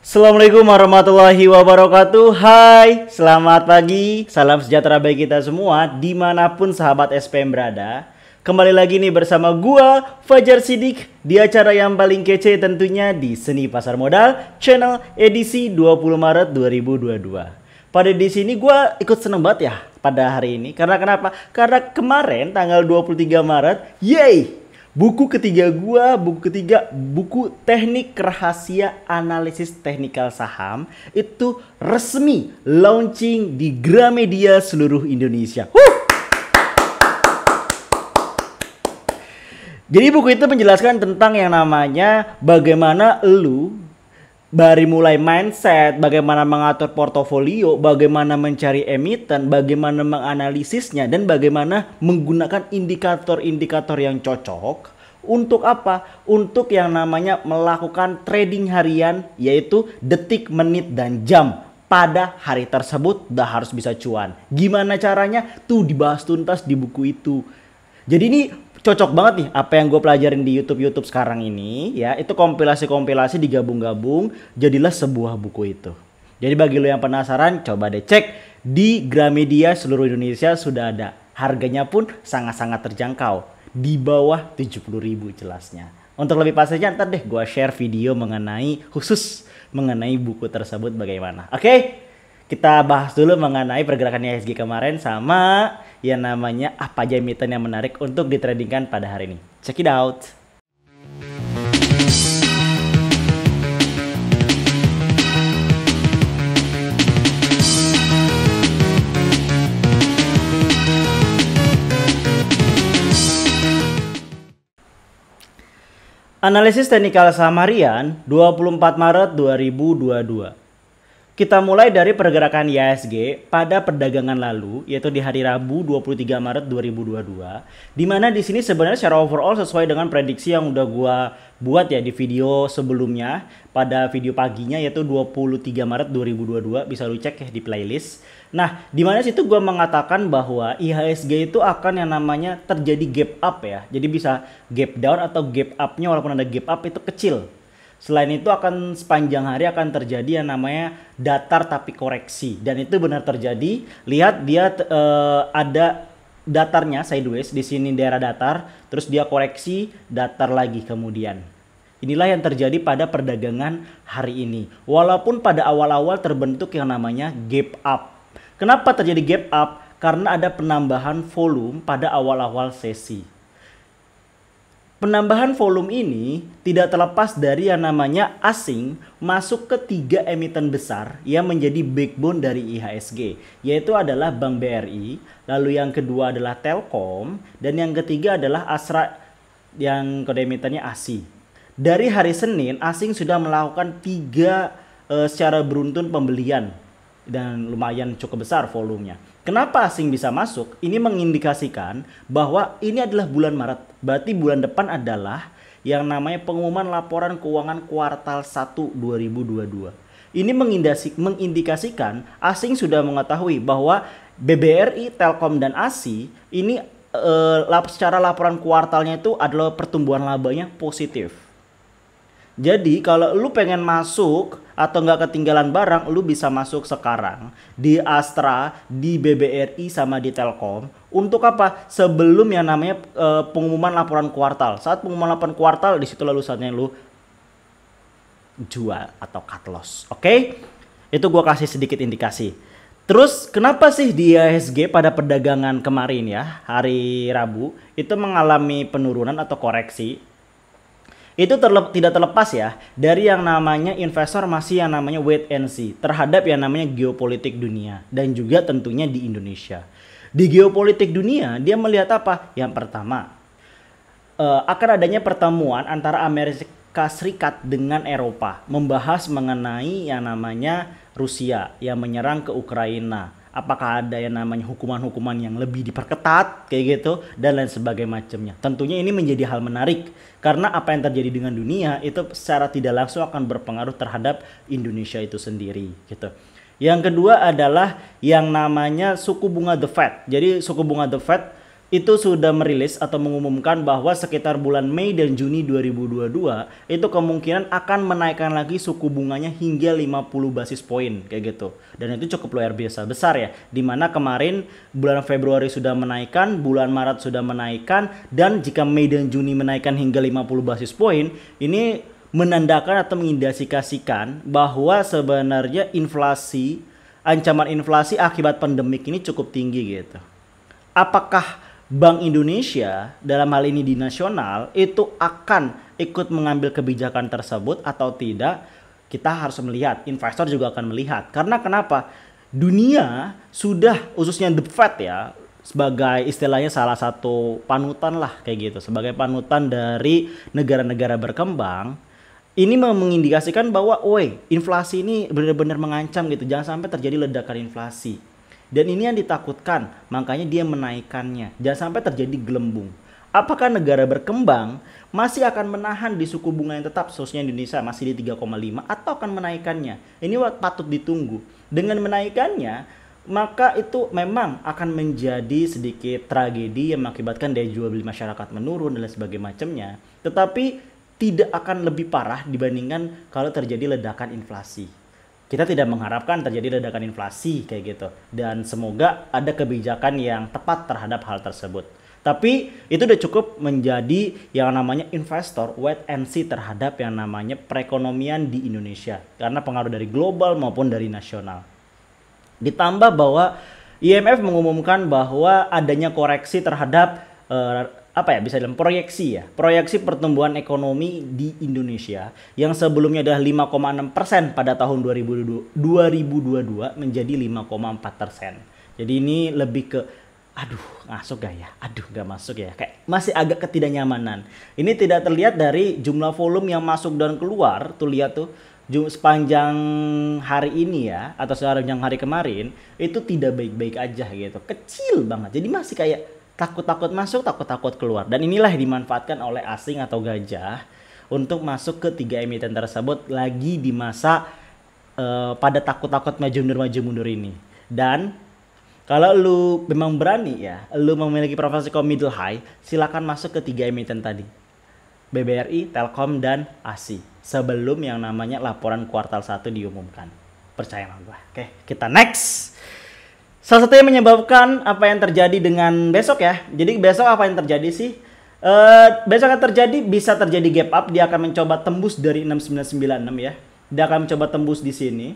Assalamualaikum warahmatullahi wabarakatuh. Hai, selamat pagi. Salam sejahtera bagi kita semua dimanapun sahabat SPM berada. Kembali lagi nih bersama gua Fajar Sidik di acara yang paling kece tentunya di Seni Pasar Modal Channel edisi 20 Maret 2022. Pada di sini gua ikut seneng banget ya pada hari ini. Karena kenapa? Karena kemarin tanggal 23 Maret, yeay! Buku ketiga buku Teknik Rahasia Analisis Teknikal Saham itu resmi launching di Gramedia seluruh Indonesia. Jadi buku itu menjelaskan tentang yang namanya bagaimana dari mulai mindset, bagaimana mengatur portofolio, bagaimana mencari emiten, bagaimana menganalisisnya, dan bagaimana menggunakan indikator-indikator yang cocok untuk apa? Untuk yang namanya melakukan trading harian, yaitu detik, menit, dan jam. Pada hari tersebut udah harus bisa cuan. Gimana caranya? Tuh dibahas tuntas di buku itu. Jadi ini cocok banget nih apa yang gue pelajarin di YouTube sekarang ini ya, itu kompilasi-kompilasi digabung-gabung jadilah sebuah buku itu. Jadi bagi lo yang penasaran, coba deh cek di Gramedia seluruh Indonesia sudah ada. Harganya pun sangat-sangat terjangkau, di bawah 70.000 jelasnya. Untuk lebih pastinya ntar deh gue share video khusus mengenai buku tersebut bagaimana. Oke? Kita bahas dulu mengenai pergerakan IHSG kemarin sama yang namanya apa aja emiten yang menarik untuk ditradingkan pada hari ini. Check it out. Analisis teknikal saham harian 24 Maret 2022. Kita mulai dari pergerakan IHSG pada perdagangan lalu, yaitu di hari Rabu 23 Maret 2022. Di mana di sini sebenarnya secara overall sesuai dengan prediksi yang udah gua buat ya di video sebelumnya, pada video paginya yaitu 23 Maret 2022, bisa lu cek ya di playlist. Nah, di mana situ gua mengatakan bahwa IHSG itu akan yang namanya terjadi gap up ya. Jadi bisa gap down atau gap up-nya walaupun ada gap up itu kecil. Selain itu akan sepanjang hari akan terjadi yang namanya datar tapi koreksi, dan itu benar terjadi. Lihat dia ada datarnya sideways di sini daerah datar, terus dia koreksi datar lagi kemudian. Inilah yang terjadi pada perdagangan hari ini. Walaupun pada awal-awal terbentuk yang namanya gap up. Kenapa terjadi gap up? Karena ada penambahan volume pada awal-awal sesi. Penambahan volume ini tidak terlepas dari yang namanya asing masuk ke 3 emiten besar yang menjadi backbone dari IHSG, yaitu adalah Bank BRI, lalu yang kedua adalah Telkom, dan yang ketiga adalah Astra yang kode emitennya ASI. Dari hari Senin, asing sudah melakukan 3 secara beruntun pembelian dan lumayan cukup besar volumenya. Kenapa asing bisa masuk? Ini mengindikasikan bahwa ini adalah bulan Maret. Berarti bulan depan adalah yang namanya pengumuman laporan keuangan kuartal 1 2022. Ini mengindikasikan asing sudah mengetahui bahwa BBRI, Telkom, dan ASI ini secara laporan kuartalnya itu adalah pertumbuhan labanya positif. Jadi kalau lu pengen masuk atau nggak ketinggalan barang, lu bisa masuk sekarang di Astra, di BBRI, sama di Telkom. Untuk apa? Sebelum yang namanya pengumuman laporan kuartal. Saat pengumuman laporan kuartal, di situ lalu saatnya lu jual atau cut loss. Oke? Itu gua kasih sedikit indikasi. Terus kenapa sih di IHSG pada perdagangan kemarin ya, hari Rabu, itu mengalami penurunan atau koreksi? Itu tidak terlepas ya dari yang namanya investor masih yang namanya wait and see terhadap yang namanya geopolitik dunia dan juga tentunya di Indonesia. Di geopolitik dunia dia melihat apa? Yang pertama, akan adanya pertemuan antara Amerika Serikat dengan Eropa membahas mengenai yang namanya Rusia yang menyerang ke Ukraina. Apakah ada yang namanya hukuman-hukuman yang lebih diperketat kayak gitu dan lain sebagainya macamnya. Tentunya ini menjadi hal menarik karena apa yang terjadi dengan dunia itu secara tidak langsung akan berpengaruh terhadap Indonesia itu sendiri gitu. Yang kedua adalah yang namanya suku bunga The Fed. Jadi suku bunga The Fed itu sudah merilis atau mengumumkan bahwa sekitar bulan Mei dan Juni 2022 itu kemungkinan akan menaikkan lagi suku bunganya hingga 50 basis poin kayak gitu. Dan itu cukup luar biasa besar ya. Dimana kemarin bulan Februari sudah menaikkan, bulan Maret sudah menaikkan, dan jika Mei dan Juni menaikkan hingga 50 basis poin, ini menandakan atau mengindikasikan bahwa sebenarnya ancaman inflasi akibat pandemik ini cukup tinggi gitu. Apakah Bank Indonesia dalam hal ini di nasional itu akan ikut mengambil kebijakan tersebut atau tidak? Kita harus melihat, investor juga akan melihat. Karena kenapa? Dunia sudah, khususnya The Fed ya, sebagai istilahnya salah satu panutan lah kayak gitu, sebagai panutan dari negara-negara berkembang, ini mengindikasikan bahwa inflasi ini benar-benar mengancam gitu, jangan sampai terjadi ledakan inflasi. Dan ini yang ditakutkan, makanya dia menaikkannya. Jangan sampai terjadi gelembung. Apakah negara berkembang masih akan menahan di suku bunga yang tetap, khususnya Indonesia masih di 3,5, atau akan menaikkannya? Ini patut ditunggu. Dengan menaikkannya, maka itu memang akan menjadi sedikit tragedi yang mengakibatkan daya jual beli masyarakat menurun dan lain sebagainya macamnya. Tetapi tidak akan lebih parah dibandingkan kalau terjadi ledakan inflasi. Kita tidak mengharapkan terjadi ledakan inflasi kayak gitu, dan semoga ada kebijakan yang tepat terhadap hal tersebut. Tapi itu udah cukup menjadi yang namanya investor wait and see terhadap yang namanya perekonomian di Indonesia, karena pengaruh dari global maupun dari nasional. Ditambah bahwa IMF mengumumkan bahwa adanya koreksi terhadap bisa dalam proyeksi pertumbuhan ekonomi di Indonesia yang sebelumnya adalah 5,6% pada tahun 2022 menjadi 5,4%. Jadi ini lebih ke masuk gak ya? Gak masuk ya. Kayak masih agak ketidaknyamanan. Ini tidak terlihat dari jumlah volume yang masuk dan keluar. Tuh lihat tuh sepanjang hari ini ya, atau sepanjang hari kemarin itu tidak baik-baik aja gitu. Kecil banget. Jadi masih kayak takut-takut masuk, takut-takut keluar. Dan inilah yang dimanfaatkan oleh asing atau gajah untuk masuk ke 3 emiten tersebut lagi di masa pada takut-takut maju mundur ini. Dan kalau lu memang berani ya, lu memiliki profesi middle high, silakan masuk ke 3 emiten tadi. BBRI, Telkom, dan ASI. Sebelum yang namanya laporan kuartal 1 diumumkan. Percaya sama gue. Oke, kita next. Salah satu yang menyebabkan apa yang terjadi dengan besok ya. Jadi besok apa yang terjadi sih? Besok akan bisa terjadi gap up. Dia akan mencoba tembus dari 6996 ya. Dia akan mencoba tembus di sini.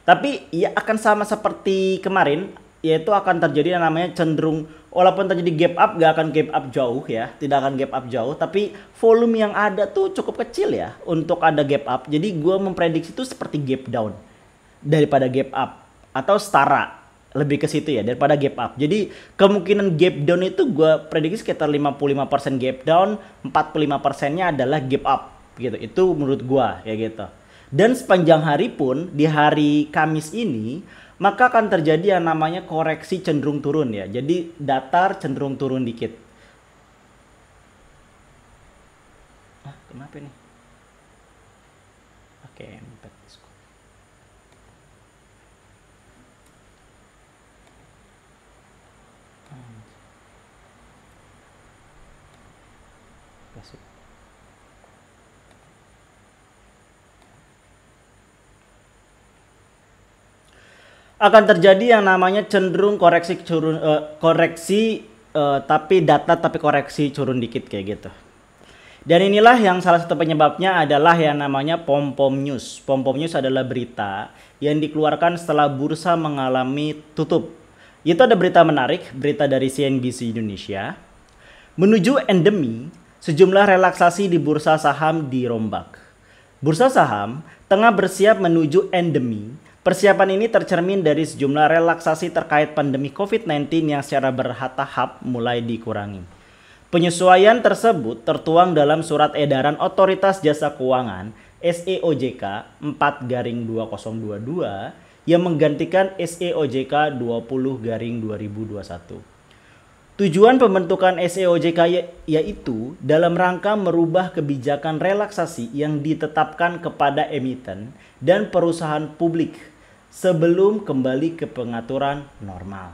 Tapi ya akan sama seperti kemarin, yaitu akan terjadi yang namanya cenderung, walaupun terjadi gap up, gak akan gap up jauh ya. Tidak akan gap up jauh, tapi volume yang ada tuh cukup kecil ya untuk ada gap up. Jadi gue memprediksi itu seperti gap down daripada gap up, atau setara. Lebih ke situ ya daripada gap up. Jadi kemungkinan gap down itu gue prediksi sekitar 55% gap down, 45%-nya adalah gap up gitu. Itu menurut gue ya gitu. Dan sepanjang hari pun di hari Kamis ini maka akan terjadi yang namanya koreksi cenderung turun ya. Jadi datar cenderung turun dikit. Kenapa nih? Oke, akan terjadi yang namanya cenderung koreksi tapi koreksi turun dikit kayak gitu. Dan inilah yang salah satu penyebabnya adalah yang namanya pom-pom news. Pom-pom news adalah berita yang dikeluarkan setelah bursa mengalami tutup. Itu ada berita menarik, berita dari CNBC Indonesia. Menuju endemi, sejumlah relaksasi di bursa saham dirombak. Bursa saham tengah bersiap menuju endemi. Persiapan ini tercermin dari sejumlah relaksasi terkait pandemi COVID-19 yang secara bertahap mulai dikurangi. Penyesuaian tersebut tertuang dalam surat edaran Otoritas Jasa Keuangan SEOJK 4/2022 yang menggantikan SEOJK 20/2021. Tujuan pembentukan SEOJK yaitu dalam rangka merubah kebijakan relaksasi yang ditetapkan kepada emiten dan perusahaan publik sebelum kembali ke pengaturan normal.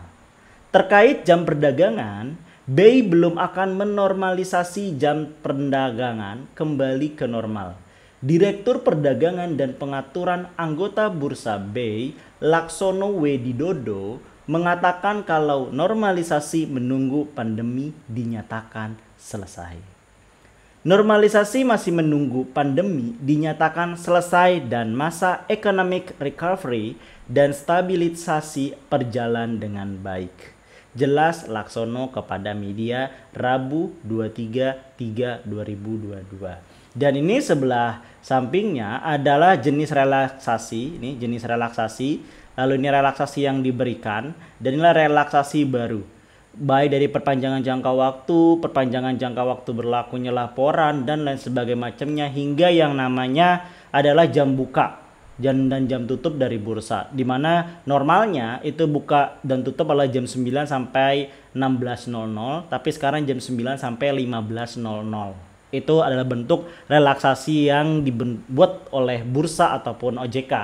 Terkait jam perdagangan, BEI belum akan menormalisasi jam perdagangan kembali ke normal. Direktur Perdagangan dan Pengaturan anggota Bursa BEI, Laksono Wedidodo, mengatakan kalau normalisasi menunggu pandemi dinyatakan selesai. Normalisasi masih menunggu pandemi dinyatakan selesai dan masa economic recovery dan stabilisasi berjalan dengan baik. Jelas Laksono kepada media Rabu 23/3/2022. Dan ini sebelah sampingnya adalah jenis relaksasi. Ini jenis relaksasi. Lalu ini relaksasi yang diberikan. Dan inilah relaksasi baru. Baik dari perpanjangan jangka waktu berlakunya laporan, dan lain sebagainya macamnya. Hingga yang namanya adalah jam buka dan jam tutup dari bursa, dimana normalnya itu buka dan tutup adalah jam 9 sampai 16.00, tapi sekarang jam 9 sampai 15.00. Itu adalah bentuk relaksasi yang dibuat oleh bursa ataupun OJK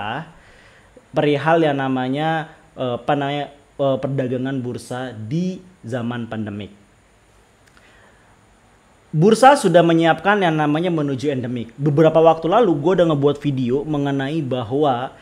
perihal yang namanya perdagangan bursa di zaman pandemik. Bursa sudah menyiapkan yang namanya menuju endemik. Beberapa waktu lalu gue udah ngebuat video mengenai bahwa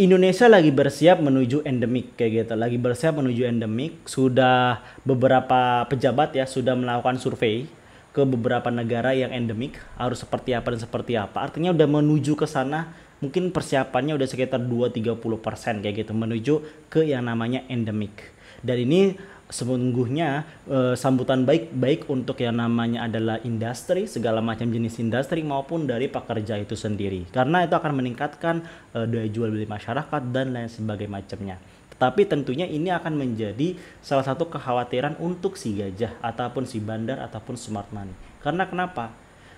Indonesia lagi bersiap menuju endemik kayak gitu. Lagi bersiap menuju endemik. Sudah beberapa pejabat ya sudah melakukan survei ke beberapa negara yang endemik, harus seperti apa dan seperti apa. Artinya udah menuju ke sana. Mungkin persiapannya udah sekitar 2-30% kayak gitu menuju ke yang namanya endemik. Dan ini sesungguhnya sambutan baik untuk yang namanya adalah industri, segala macam jenis industri maupun dari pekerja itu sendiri, karena itu akan meningkatkan daya jual beli masyarakat dan lain sebagainya macamnya. Tetapi tentunya ini akan menjadi salah satu kekhawatiran untuk si gajah ataupun si bandar ataupun smart money. Karena kenapa?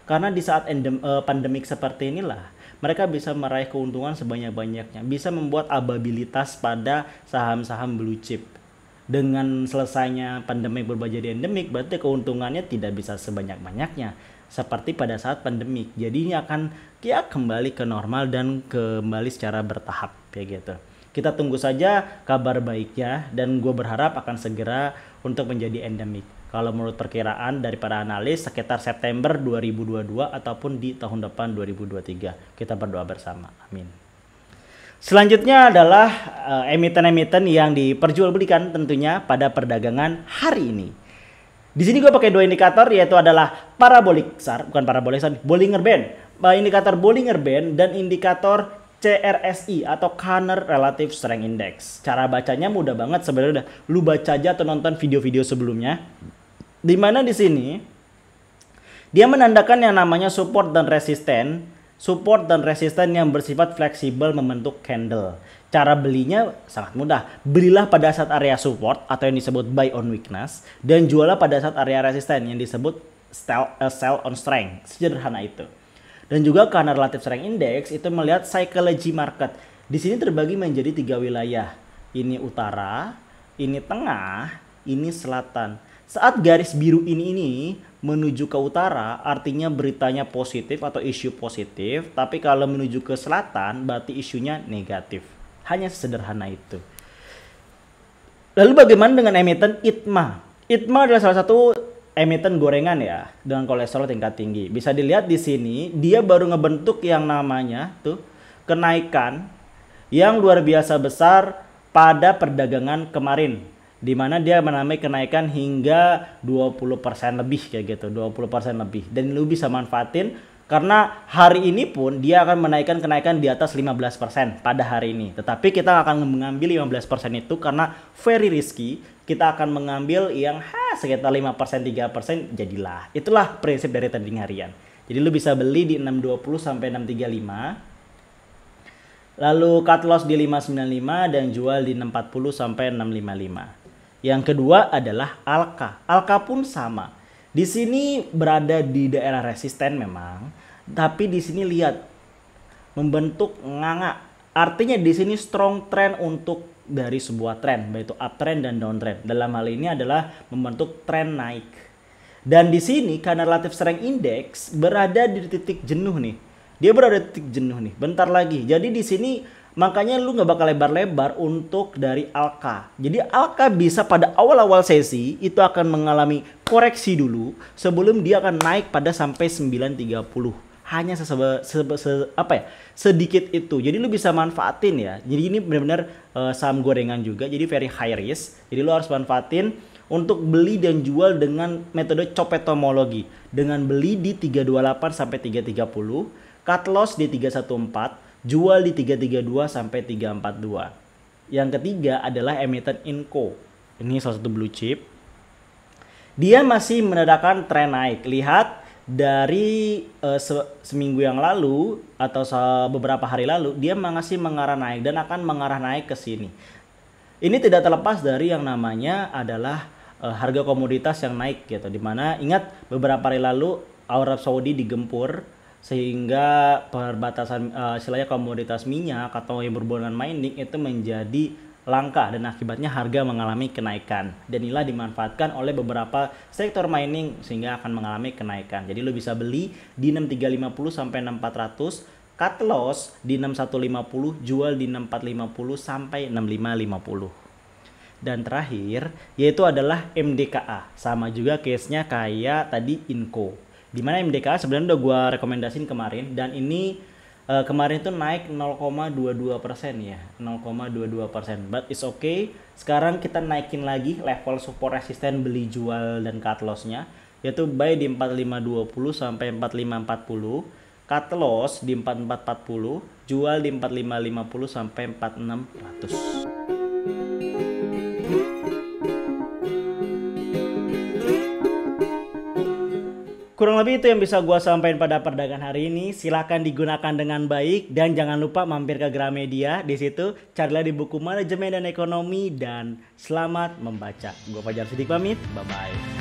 Karena di saat pandemik seperti inilah mereka bisa meraih keuntungan sebanyak-banyaknya, bisa membuat ababilitas pada saham-saham blue chip. Dengan selesainya pandemik berubah jadi endemik, berarti keuntungannya tidak bisa sebanyak-banyaknya seperti pada saat pandemik. Jadi ini akan kembali ke normal dan kembali secara bertahap kayak gitu. Kita tunggu saja kabar baiknya, dan gue berharap akan segera untuk menjadi endemik. Kalau menurut perkiraan daripada analis sekitar September 2022 ataupun di tahun depan 2023. Kita berdoa bersama. Amin. Selanjutnya adalah emiten-emiten yang diperjualbelikan tentunya pada perdagangan hari ini. Di sini gue pakai dua indikator, yaitu adalah Bollinger Band, indikator Bollinger Band dan indikator CRSI atau Cannes Relative Strength Index. Cara bacanya mudah banget sebenarnya, lu baca aja atau nonton video-video sebelumnya. Di mana di sini dia menandakan yang namanya support dan resisten yang bersifat fleksibel membentuk candle. Cara belinya sangat mudah. Belilah pada saat area support atau yang disebut buy on weakness, dan jualah pada saat area resisten yang disebut sell on strength. Sederhana itu. Dan juga karena Relative Strength Index itu melihat psychology market. Di sini terbagi menjadi 3 wilayah. Ini utara, ini tengah, ini selatan. Saat garis biru ini menuju ke utara, artinya beritanya positif atau isu positif. Tapi kalau menuju ke selatan, berarti isunya negatif. Hanya sederhana itu. Lalu bagaimana dengan emiten ITMA? ITMA adalah salah satu emiten gorengan ya, dengan kolesterol tingkat tinggi. Bisa dilihat di sini, dia baru ngebentuk yang namanya tuh kenaikan yang luar biasa besar pada perdagangan kemarin, di mana dia mengalami kenaikan hingga 20% lebih kayak gitu, 20% lebih. Dan lu bisa manfaatin karena hari ini pun dia akan menaikkan kenaikan di atas 15% pada hari ini. Tetapi kita akan mengambil 15% itu karena very risky. Kita akan mengambil yang sekitar 5%, 3% jadilah. Itulah prinsip dari trading harian. Jadi lu bisa beli di 620 sampai 635. Lalu cut loss di 595 dan jual di 640 sampai 655. Yang kedua adalah Alka. Alka pun sama. Di sini berada di daerah resisten memang, tapi di sini lihat membentuk nganga. Artinya di sini strong trend untuk dari sebuah tren, yaitu uptrend dan downtrend. Dalam hal ini adalah membentuk tren naik. Dan di sini karena Relative Strength Index berada di titik jenuh nih. Dia berada di titik jenuh nih, bentar lagi. Jadi di sini makanya lu nggak bakal lebar-lebar untuk dari Alka. Jadi Alka bisa pada awal-awal sesi itu akan mengalami koreksi dulu sebelum dia akan naik pada sampai 930. Hanya sedikit itu. Jadi lu bisa manfaatin ya. Jadi ini benar-benar saham gorengan juga. Jadi very high risk. Jadi lu harus manfaatin untuk beli dan jual dengan metode copetomologi. Dengan beli di 328 sampai 330, cut loss di 314, jual di 332 sampai 342. Yang ketiga adalah emiten Inco. Ini salah satu blue chip. Dia masih menandakan tren naik. Lihat dari seminggu yang lalu atau beberapa hari lalu dia masih mengarah naik dan akan mengarah naik ke sini. Ini tidak terlepas dari yang namanya adalah harga komoditas yang naik gitu. Dimana ingat beberapa hari lalu Arab Saudi digempur sehingga perbatasan istilahnya komoditas minyak atau yang berhubungan mining itu menjadi langka dan akibatnya harga mengalami kenaikan, dan inilah dimanfaatkan oleh beberapa sektor mining sehingga akan mengalami kenaikan. Jadi lo bisa beli di 6350 sampai 6400, cut loss di 6150, jual di 6450 sampai 6550. Dan terakhir yaitu adalah MDKA, sama juga case-nya kayak tadi Inco. Dimana MDKA sebenarnya udah gua rekomendasiin kemarin, dan ini kemarin itu naik 0,22% ya, 0,22%. But it's okay. Sekarang kita naikin lagi level support resisten beli jual dan cut loss-nya, yaitu buy di 4520 sampai 4540, cut loss di 4440, jual di 4550 sampai 4600. Kurang lebih itu yang bisa gua sampaikan pada perdagangan hari ini. Silahkan digunakan dengan baik dan jangan lupa mampir ke Gramedia. Di situ carilah di buku manajemen dan ekonomi, dan selamat membaca. Gua Fajar Siddiq pamit. Bye bye.